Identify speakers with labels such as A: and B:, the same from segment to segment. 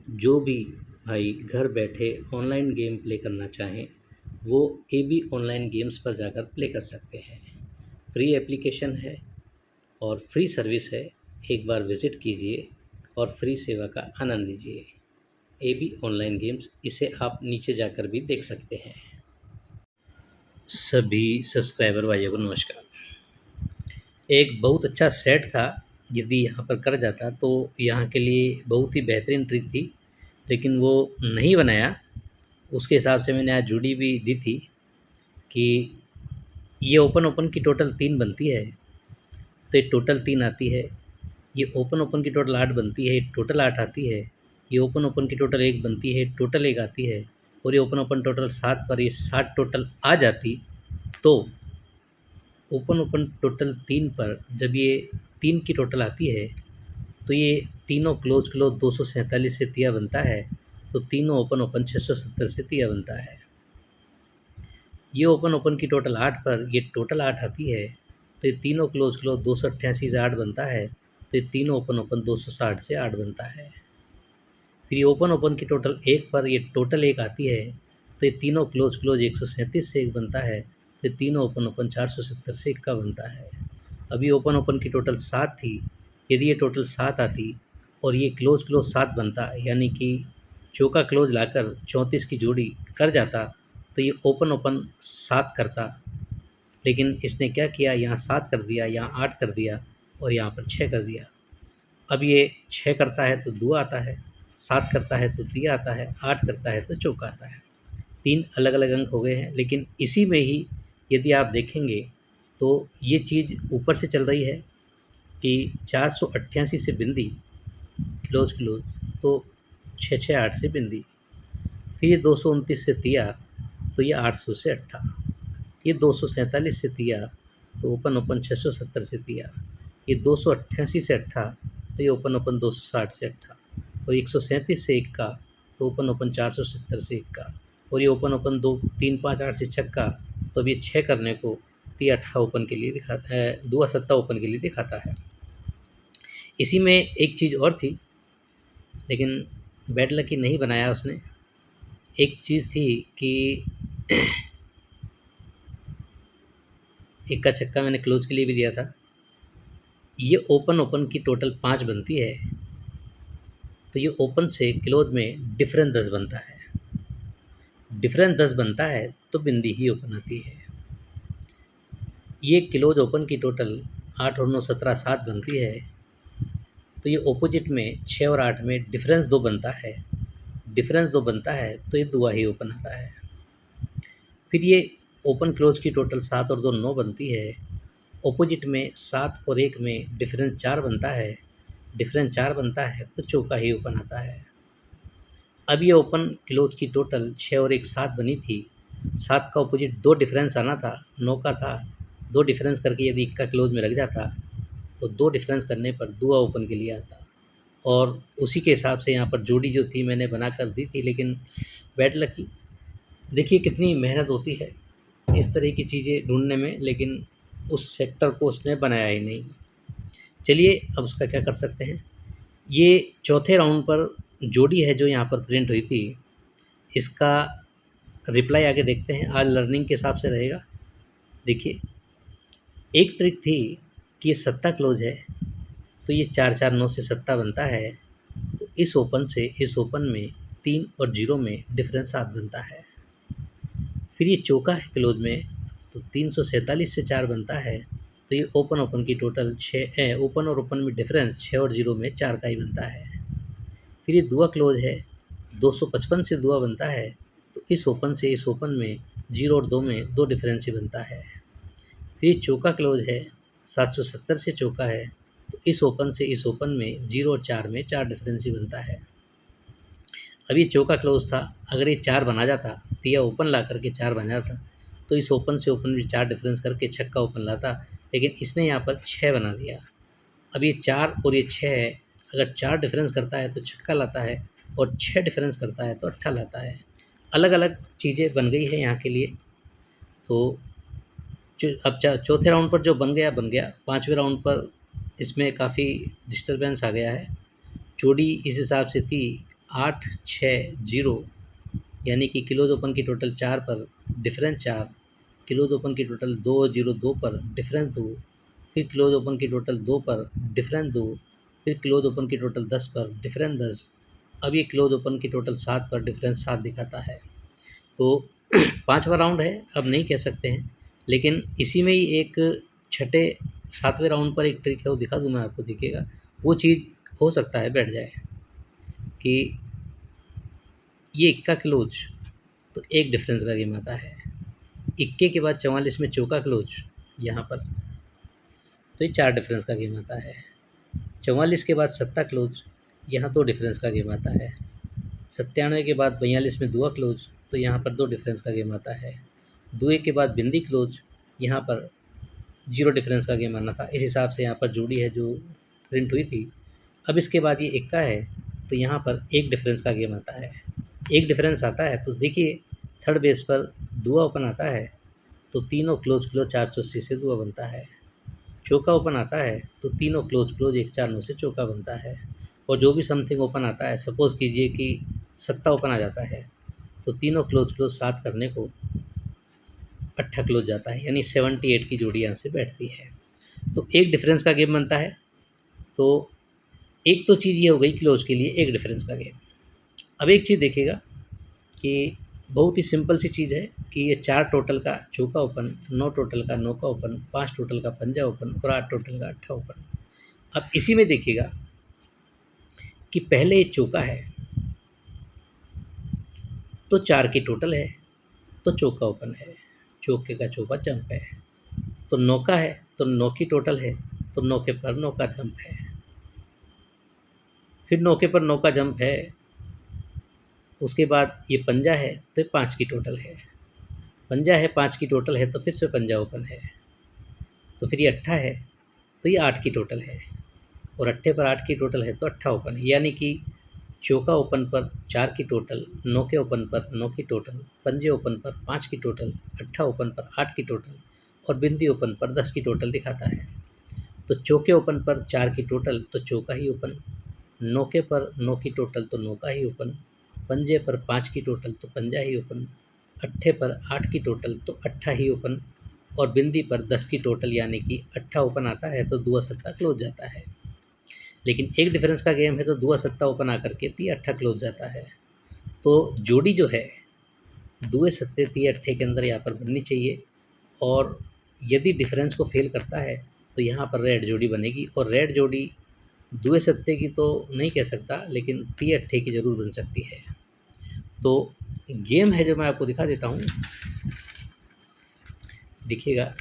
A: जो भी भाई घर बैठे ऑनलाइन गेम प्ले करना चाहें वो एबी ऑनलाइन गेम्स पर जाकर प्ले कर सकते हैं। फ्री एप्लीकेशन है और फ्री सर्विस है। एक बार विज़िट कीजिए और फ्री सेवा का आनंद लीजिए। एबी ऑनलाइन गेम्स, इसे आप नीचे जाकर भी देख सकते हैं। सभी सब्सक्राइबर भाइयों को नमस्कार। एक बहुत अच्छा सेट था, यदि यहाँ पर कर जाता तो यहाँ के लिए बहुत ही बेहतरीन ट्रिक थी, लेकिन वो नहीं बनाया। उसके हिसाब से मैंने आज जुड़ी भी दी थी कि ये ओपन ओपन की टोटल 3 बनती है, तो ये टोटल 3 आती है। ये ओपन ओपन की टोटल 8 बनती है, टोटल 8 आती है। ये ओपन ओपन की टोटल 1 बनती है, टोटल 1 आती है। और ये ओपन ओपन टोटल 7 पर ये 7 टोटल आ जाती, तो ओपन ओपन टोटल 3 पर जब ये 3 की टोटल आती है तो ये तीनों क्लोज क्लोज 247 से तिया बनता है, तो तीनों ओपन ओपन 670 से तिया बनता है। ये ओपन ओपन की टोटल 8 पर ये टोटल 8 आती है, तो ये तीनों क्लोज क्लोज 288 से 8 बनता है, तो ये तीनों ओपन ओपन 260 से 8 बनता है। फिर ये ओपन ओपन की टोटल 1 पर ये टोटल 1 आती है, तो ये तीनों क्लोज क्लोज 137 से 1 बनता है, तो ये तीनों ओपन ओपन 470 से 1 का बनता है। अभी ओपन ओपन की टोटल 7 थी, यदि ये टोटल 7 आती और ये क्लोज क्लोज 7 बनता, यानी कि चौका क्लोज लाकर 34 की जोड़ी कर जाता, तो ये ओपन ओपन 7 करता। लेकिन इसने क्या किया, यहाँ 7 कर दिया, यहाँ 8 कर दिया और यहाँ पर 6 कर दिया। अब ये 6 करता है तो दुआ आता है, 7 करता है तो तिया आता है, 8 करता है तो चौका आता है। 3 अलग अलग अंक हो गए हैं, लेकिन इसी में ही यदि आप देखेंगे तो ये चीज़ ऊपर से चल रही है कि 488 से बिंदी क्लोज क्लोज, तो 668 से बिंदी। फिर ये 229 से तिया, तो ये 800 से अट्ठा। ये 247 से तिया, तो ओपन ओपन 670 से तिया। ये 288 से अट्ठा, तो ये ओपन ओपन 260 से अट्ठा। और 137 से 1 का, तो ओपन ओपन 470 से 1 का। और ये ओपन ओपन 2 3 5 8 से छक्का, तो अब ये 6 करने को तिया अट्ठा ओपन के लिए दिखाता है, दुआ सत्ता ओपन के लिए दिखाता है। इसी में एक चीज़ और थी, लेकिन बैड लकी नहीं बनाया उसने। एक चीज़ थी कि एक का छक्का मैंने क्लोज के लिए भी दिया था। ये ओपन ओपन की टोटल 5 बनती है, तो ये ओपन से क्लोज में डिफरेंस 10 बनता है। डिफरेंस 10 बनता है तो बिंदी ही ओपन आती है। ये क्लोज ओपन की टोटल 8 और 9 17 7 बनती है, तो ये ऑपोजिट में 6 और 8 में डिफरेंस 2 बनता है। डिफरेंस 2 बनता है तो ये दुआ ही ओपन आता है। फिर ये ओपन क्लोज की टोटल 7 और 2 9 बनती है। ऑपोजिट में 7 और 1 में डिफरेंस 4 बनता है। डिफरेंस 4 बनता है तो चौका ही ओपन आता है। अब ये ओपन क्लोज की टोटल 6 और 1 7 बनी थी। 7 का ऑपोजिट 2 डिफरेंस आना था, 9 का था। 2 डिफरेंस करके यदि 1 का क्लोज में लग जाता तो 2 डिफरेंस करने पर दुआ ओपन के लिए आता। और उसी के हिसाब से यहाँ पर जोड़ी जो थी मैंने बना कर दी थी, लेकिन बैड लकी। देखिए कितनी मेहनत होती है इस तरह की चीज़ें ढूँढने में, लेकिन उस सेक्टर को उसने बनाया ही नहीं। चलिए अब उसका क्या कर सकते हैं। ये चौथे राउंड पर जोड़ी है जो यहाँ पर प्रिंट हुई थी, इसका रिप्लाई आगे देखते हैं। आज लर्निंग के हिसाब से रहेगा। देखिए एक ट्रिक थी कि ये सत्ता क्लोज है, तो ये 4 4 9 से सत्ता बनता है, तो इस ओपन से इस ओपन में 3 और 0 में डिफरेंस 7 बनता है। फिर ये चौका है क्लोज में, तो 347 से 4 बनता है, तो ये ओपन ओपन की टोटल 6 ओपन और ओपन में डिफरेंस 6 और 0 में 4 का ही बनता है। फिर ये दुआ क्लोज है, 255 से दुआ बनता है, तो इस ओपन से इस ओपन में 0 और 2 में 2 डिफरेंस ही बनता है। फिर ये चौका क्लोज है, 770 से चौका है, तो इस ओपन से इस ओपन में 0 और 4 में 4 डिफरेंस ही बनता है। अब ये चौका क्लोज था, अगर ये 4 बना जाता, तिया ओपन ला करके 4 बना जाता, तो इस ओपन से ओपन में 4 डिफरेंस करके छक्का ओपन लाता, लेकिन इसने यहाँ पर 6 बना दिया। अब ये 4 और ये 6 है, अगर 4 डिफरेंस करता है तो छक्का लाता है, और 6 डिफरेंस करता है तो अट्ठा लाता है। अलग अलग चीज़ें बन गई है यहाँ के लिए। तो अब चौथे राउंड पर जो बन गया बन गया। 5वें राउंड पर इसमें काफ़ी डिस्टर्बेंस आ गया है। जोड़ी इस हिसाब से थी 860 यानी कि क्लोज ओपन की टोटल 4 पर डिफरेंस 4, क्लोज ओपन की टोटल 202 पर डिफरेंस 2, फिर क्लोज ओपन की टोटल 2 पर डिफरेंस 2, फिर क्लोज ओपन की टोटल 10 पर डिफरेंस 10। अब ये क्लोज ओपन की टोटल 7 पर डिफरेंस 7 दिखाता है। तो 5वां राउंड है, अब नहीं कह सकते हैं, लेकिन इसी में ही एक छठे 7वें राउंड पर एक ट्रिक है, वो दिखा दूँ मैं आपको, देखिएगा। वो चीज़ हो सकता है बैठ जाए कि ये इक्का क्लोज तो एक डिफरेंस का गेम आता है, इक्के के बाद 44 में चौका क्लोज यहाँ पर, तो ये 4 डिफरेंस का गेम आता है। 44 के बाद सत्ता क्लोज, यहाँ 2 डिफरेंस का गेम आता है। 97 के बाद 42 में दुआ क्लोज, तो यहाँ पर 2 डिफरेंस का गेम आता है। दुए के बाद बिंदी क्लोज, यहाँ पर 0 डिफरेंस का गेम आना था। इस हिसाब से यहाँ पर जोड़ी है जो प्रिंट हुई थी। अब इसके बाद ये इक्का है, तो यहाँ पर 1 डिफरेंस का गेम आता है। 1 डिफरेंस आता है तो देखिए थर्ड बेस पर दुआ ओपन आता है, तो तीनों क्लोज 480 से दुआ बनता है। चौका ओपन आता है तो तीनों क्लोज 149 से चौका बनता है। और जो भी समथिंग ओपन आता है, सपोज़ कीजिए कि सत्ता ओपन आ जाता है, तो तीनों क्लोज 7 करने को अट्ठा क्लोज जाता है, यानी 78 की जोड़ी यहाँ से बैठती है। तो एक डिफरेंस का गेम बनता है। तो एक तो चीज़ ये हो गई क्लोज के लिए एक डिफरेंस का गेम। अब एक चीज़ देखिएगा कि बहुत ही सिंपल सी चीज़ है कि ये 4 टोटल का चौका ओपन, 9 टोटल का नौका ओपन, 5 टोटल का पंजा ओपन और 8 टोटल का अट्ठा ओपन। अब इसी में देखिएगा कि पहले ये चौका है तो 4 की टोटल है, तो चौका ओपन है, चौके का चौका जंप है। तो नौका है तो 9 की टोटल है, तो नौके पर नौका जंप है। फिर नौके पर नौका जंप है, उसके बाद ये पंजा है तो 5 की टोटल है, पंजा है 5 की टोटल है, तो फिर से पंजा ओपन है। तो फिर ये अट्ठा है तो ये 8 की टोटल है, और अट्ठे पर 8 की टोटल है तो अट्ठा ओपन है। यानी कि चौका ओपन पर 4 की टोटल, नौके ओपन पर 9 की टोटल, पंजे ओपन पर 5 की टोटल, अट्ठा ओपन पर 8 की टोटल और बिंदी ओपन पर 10 की टोटल दिखाता है। तो चौके ओपन पर 4 की टोटल तो चौका ही ओपन, नौके पर 9 की टोटल तो नौका ही ओपन, पंजे पर 5 की टोटल तो पंजा ही ओपन, अट्ठे पर 8 की टोटल तो अट्ठा ही ओपन और बिंदी पर 10 की टोटल यानी कि अट्ठा ओपन आता है, तो दुआ सत्ता क्लोज जाता है। लेकिन एक डिफरेंस का गेम है तो दुआ सत्ता ओपन आकर के ती अट्ठा क्लोज जाता है। तो जोड़ी जो है दुए सत्ते ती अट्ठे के अंदर यहाँ पर बननी चाहिए, और यदि डिफरेंस को फेल करता है तो यहाँ पर रेड जोड़ी बनेगी। और रेड जोड़ी दुए सत्ते की तो नहीं कह सकता, लेकिन ती अट्ठे की ज़रूर बन सकती है। तो गेम है जो मैं आपको दिखा देता हूँ, देखिएगा।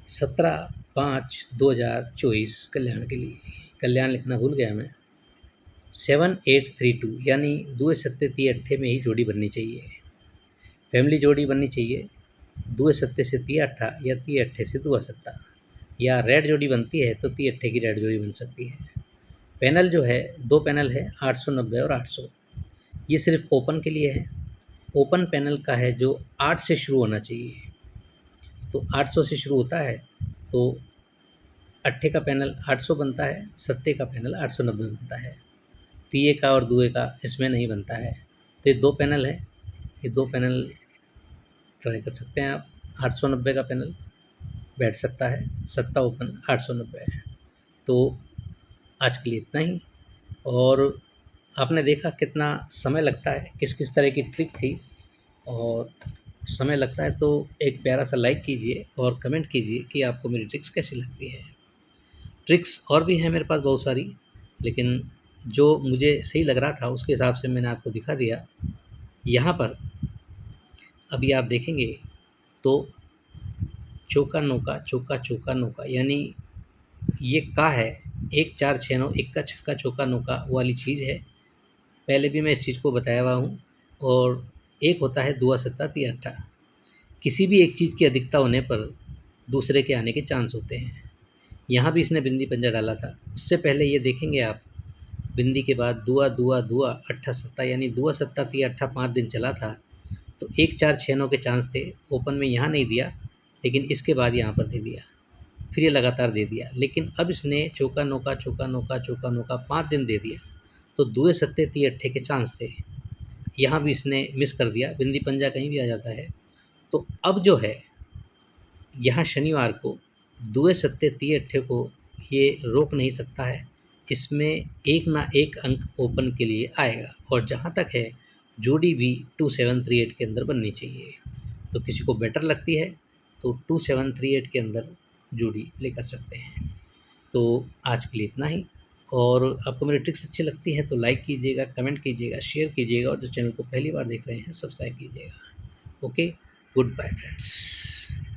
A: 17/5/2024 कल्याण के लिए, कल्याण लिखना भूल गया मैं। 7832 यानी दुए सत्ते ती अट्ठे में ही जोड़ी बननी चाहिए, फैमिली जोड़ी बननी चाहिए। दुए सत्ते से ती अट्ठा या ती अट्ठे से दुआ सत्ता, या रेड जोड़ी बनती है तो ती अट्ठे की रेड जोड़ी बन सकती है। पैनल जो है 2 पैनल है, 890 और 800। ये सिर्फ ओपन के लिए है। ओपन पैनल का है जो 8 से शुरू होना चाहिए, तो 800 से शुरू होता है, तो अट्ठे का पैनल 800 बनता है, सत्ते का पैनल 890 बनता है। तिये का और दुए का इसमें नहीं बनता है। तो ये 2 पैनल है, ये 2 पैनल ट्राई कर सकते हैं आप। 890 का पैनल बैठ सकता है, सत्ता ओपन 890 है। तो आज के लिए इतना ही। और आपने देखा कितना समय लगता है, किस किस तरह की ट्रिक थी, और समय लगता है तो एक प्यारा सा लाइक कीजिए और कमेंट कीजिए कि आपको मेरी ट्रिक्स कैसी लगती है। ट्रिक्स और भी हैं मेरे पास बहुत सारी, लेकिन जो मुझे सही लग रहा था उसके हिसाब से मैंने आपको दिखा दिया। यहाँ पर अभी आप देखेंगे तो चौका नौका, चौका चौका नौका, यानी ये का है 1 4 6 9, इक्का छक्का चौका नौका वाली चीज़ है। पहले भी मैं इस चीज़ को बताया हुआ हूँ। और एक होता है दुआ सत्ता ती अट्ठा। किसी भी एक चीज़ की अधिकता होने पर दूसरे के आने के चांस होते हैं। यहाँ भी इसने बिंदी पंजा डाला था। उससे पहले ये देखेंगे आप, बिंदी के बाद दुआ दुआ दुआ अट्ठा सत्ता, यानी दुआ सत्ता ती अट्ठा 5 दिन चला था। तो 1 4 6 9 के चांस थे। ओपन में यहाँ नहीं दिया, लेकिन इसके बाद यहाँ पर दे दिया। फिर ये लगातार दे दिया, लेकिन अब इसने चौका नौका चौका नौका चौका नौका 5 दिन दे दिया, तो दुए सत्ते ती अट्ठे के चांस थे। यहाँ भी इसने मिस कर दिया, बिंदी पंजा कहीं भी आ जाता है। तो अब जो है यहाँ शनिवार को दुए सत्ते ती अट्ठे को ये रोक नहीं सकता है, इसमें एक ना एक अंक ओपन के लिए आएगा। और जहाँ तक है जोड़ी भी 2738 के अंदर बननी चाहिए। तो किसी को बेटर लगती है तो 2738 के अंदर जोड़ी प्ले कर सकते हैं। तो आज के लिए इतना ही। और आपको मेरी ट्रिक्स अच्छी लगती है तो लाइक कीजिएगा, कमेंट कीजिएगा, शेयर कीजिएगा, और जो चैनल को पहली बार देख रहे हैं सब्सक्राइब कीजिएगा। Okay, good bye friends.